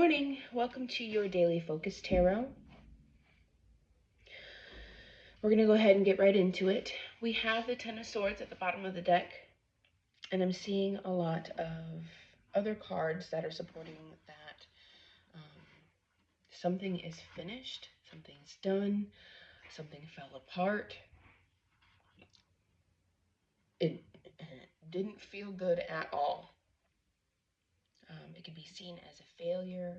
morning. Welcome to your Daily Focus Tarot. We're going to go ahead and get right into it. We have the Ten of Swords at the bottom of the deck, and I'm seeing a lot of other cards that are supporting that something is finished, something's done, something fell apart. It didn't feel good at all. It could be seen as a failure,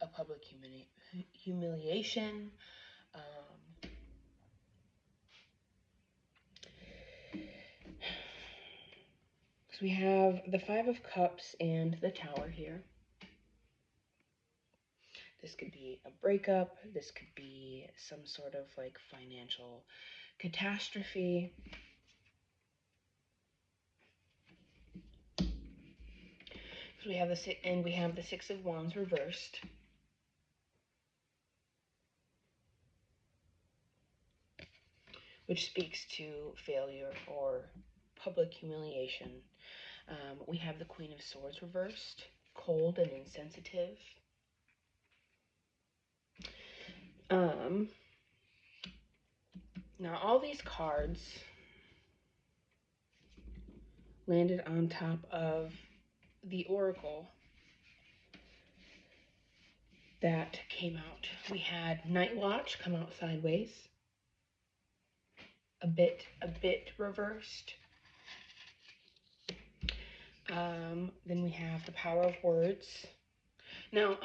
a public humiliation. So we have the Five of Cups and the Tower here. This could be a breakup. This could be some sort of like financial catastrophe. So we have the Six of Wands reversed. Which speaks to failure or public humiliation. We have the Queen of Swords reversed, cold and insensitive. Now all these cards landed on top of the Oracle that came out. We had Night Watch come out sideways, a bit reversed. Then we have the Power of Words. Now,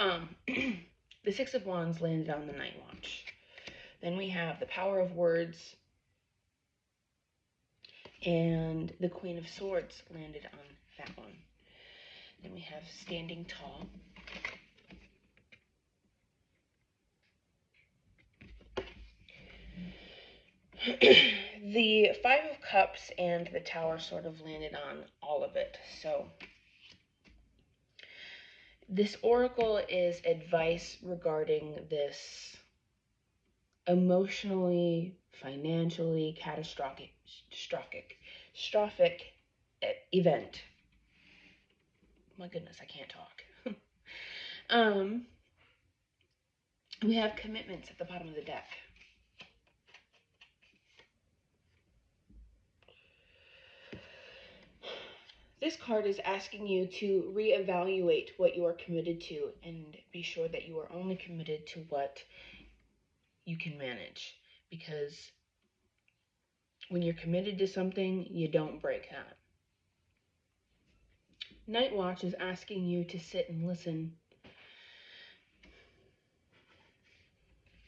the Six of Wands landed on the Night Watch. Then we have the Power of Words, and the Queen of Swords landed on that one. Then we have Standing Tall. The Five of Cups and the Tower sort of landed on all of it. So this oracle is advice regarding this emotionally, financially catastrophic event. My goodness, I can't talk. We have commitments at the bottom of the deck. This card is asking you to reevaluate what you are committed to and be sure that you are only committed to what you can manage. Because when you're committed to something, you don't break that. Night Watch is asking you to sit and listen.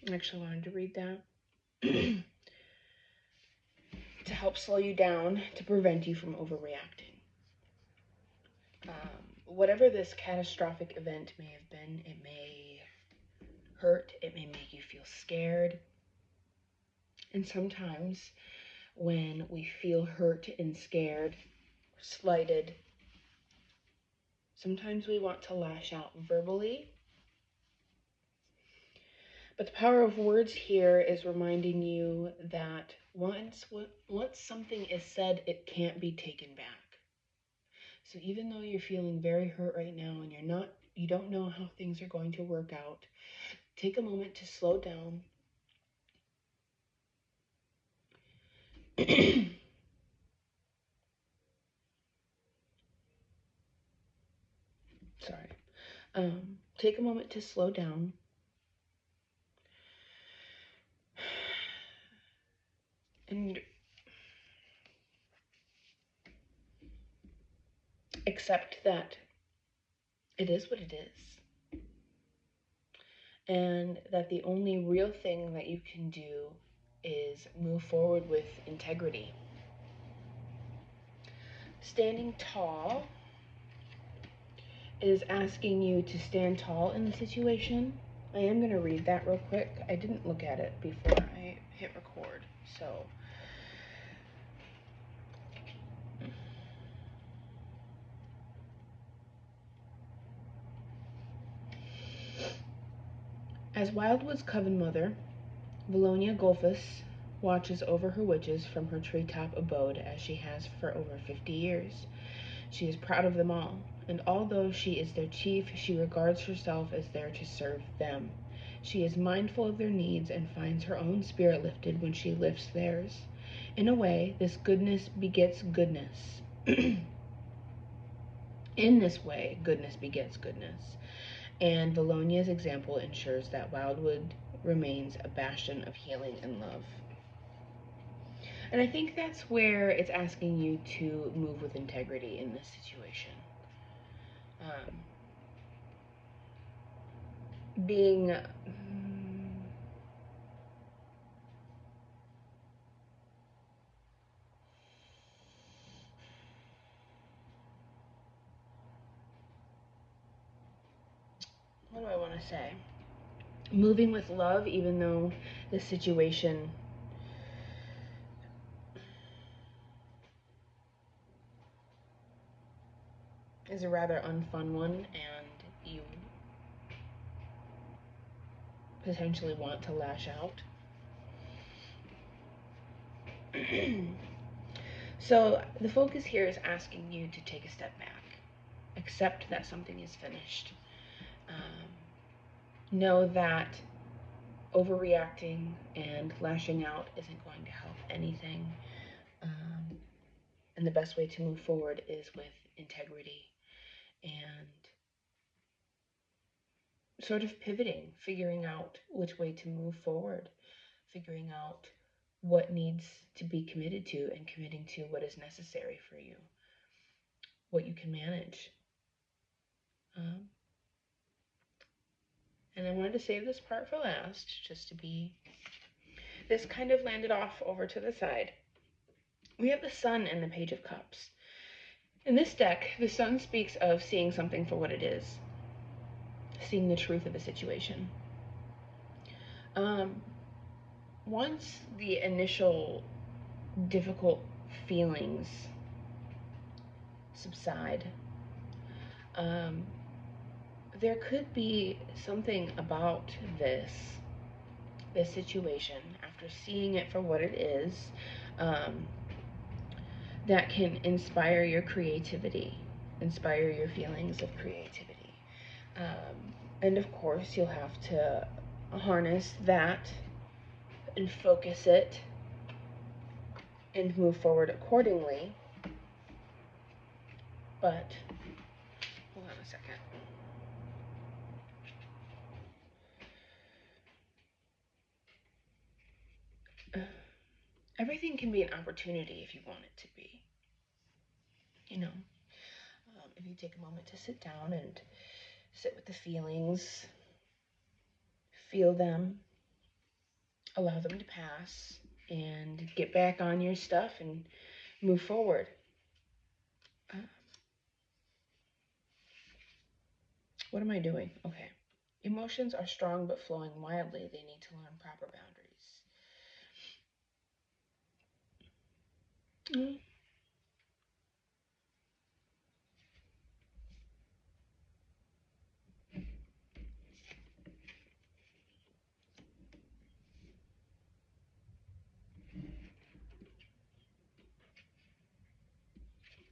I actually wanted to read that. To help slow you down, to prevent you from overreacting. Whatever this catastrophic event may have been, it may hurt, it may make you feel scared. And sometimes when we feel hurt and scared, slighted, sometimes we want to lash out verbally. But the Power of Words here is reminding you that once something is said, it can't be taken back. So even though you're feeling very hurt right now and you don't know how things are going to work out, take a moment to slow down. Sorry. Take a moment to slow down. And accept that it is what it is. And that the only real thing that you can do is move forward with integrity. Standing Tall is asking you to stand tall in the situation. I am going to read that real quick. I didn't look at it before I hit record, so... As Wildwood's coven mother, Valonia Golphus watches over her witches from her treetop abode as she has for over 50 years. She is proud of them all. and although she is their chief, she regards herself as there to serve them. She is mindful of their needs and finds her own spirit lifted when she lifts theirs. In a way, this goodness begets goodness. In this way, goodness begets goodness. And Valonia's example ensures that Wildwood remains a bastion of healing and love. And I think that's where it's asking you to move with integrity in this situation. Being what do I want to say? Moving with love, even though the situation is a rather unfun one, and you potentially want to lash out. So the focus here is asking you to take a step back, accept that something is finished. Know that overreacting and lashing out isn't going to help anything. And the best way to move forward is with integrity and sort of pivoting, figuring out which way to move forward, figuring out what needs to be committed to and committing to what is necessary for you, what you can manage. And I wanted to save this part for last, just to be... This kind of landed off over to the side. We have the Sun and the Page of Cups. In this deck, the Sun speaks of seeing something for what it is, seeing the truth of a situation. Once the initial difficult feelings subside, there could be something about this situation, after seeing it for what it is, that can inspire your creativity, inspire your feelings of creativity. And of course, you'll have to harness that and focus it and move forward accordingly. But, hold on a second. Everything can be an opportunity if you want it to be. You know, if you take a moment to sit down and sit with the feelings, feel them, allow them to pass, and get back on your stuff and move forward. What am I doing? Okay. Emotions are strong but flowing wildly. They need to learn proper boundaries.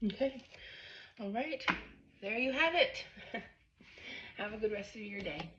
Okay. All right. There you have it. Have a good rest of your day.